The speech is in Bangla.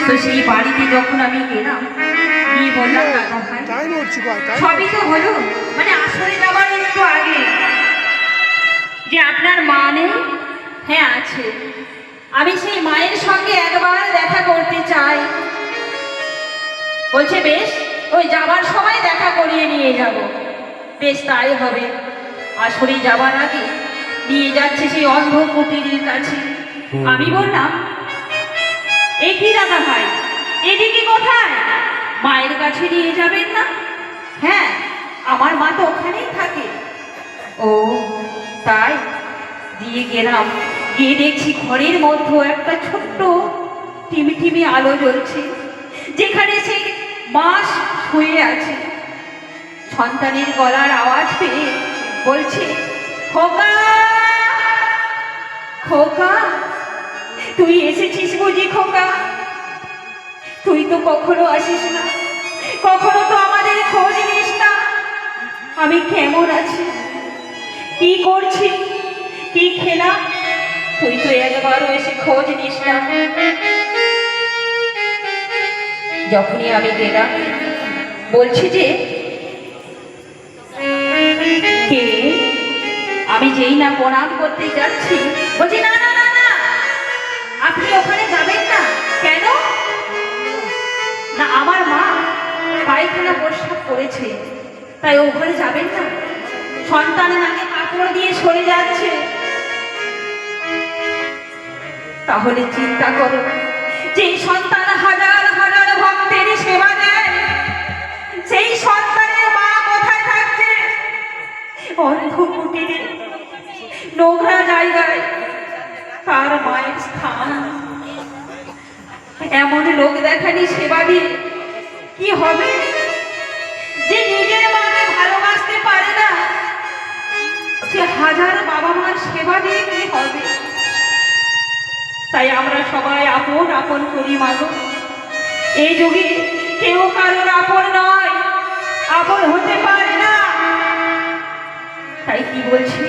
তো সেই বাড়িতে যখন আমি গেলাম, গিয়ে বললাম দাদা ভাই সবই তো হলো, মানে আসলে যাবার একটু আগে, যে আপনার মা নেই? হ্যাঁ আছে। আমি সেই মায়ের সঙ্গে একবার দেখা করতে চাই। বলছে বেশ, ওই যাবার সময় দেখা করিয়ে নিয়ে যাব। বেশ তাই হবে। আসলে যাবার আগে নিয়ে যাচ্ছে সেই অন্ধ কুটিরের কাছে। আমি বললাম, এ কি দাদা ভাই, এদিকে কোথায়? মায়ের কাছে নিয়ে যাবেন না? হ্যাঁ, আমার মা তো ওখানেই থাকে। ও তাই? দিয়ে গেলাম, গিয়ে দেখছি ঘরের মধ্যে একটা ছোট্ট টিমি টিমি আলো জ্বলছে, যেখানে সেই মা শুয়ে আছে। সন্তানের গলার আওয়াজ পেয়ে বলছে, খোকা খোকা, তুই এসেছিস বুঝি খোকা? তুই তো কখনো আসিস না, কখনো তো আমাদের খোঁজ নিস না। আমি কেমন আছি, কি করছি, কি খেলাম, তুই তো একবারও এসে খোঁজ নিস না। যখনই আমি গেলাম, বলছি যে কে? আমি যেই না প্রণাম করতে যাচ্ছি, বলছি না না না না, আপনি ওখানে যাবেন না। কেন? না আমার মা পায়খানা প্রস্রাব করেছে, তাই ওখানে যাবেন না। সন্তানের নাকে কাপড় দিয়ে সরে যাচ্ছে। তাহলে চিন্তা করো, যে সন্তান হাজার হাজার ভক্তের সেবা দেয়, সেই সন্তানের মা কোথায় থাকছে? অন্ধ কুটিরে, নোংরা জায়গায় তার মায়ের স্থান। এমন লোক দেখানি সেবা দিয়ে কি হবে? যে নিজের মাকে ভালোবাসতে পারে না, সে হাজার বাবা মার সেবা দিয়ে কি হবে? তাই আমরা সবাই আপন আপন করি মাগো। এই যুগে কেউ কারোর আপন নয়, আপন হতে পারে না। তাই কি বলছি,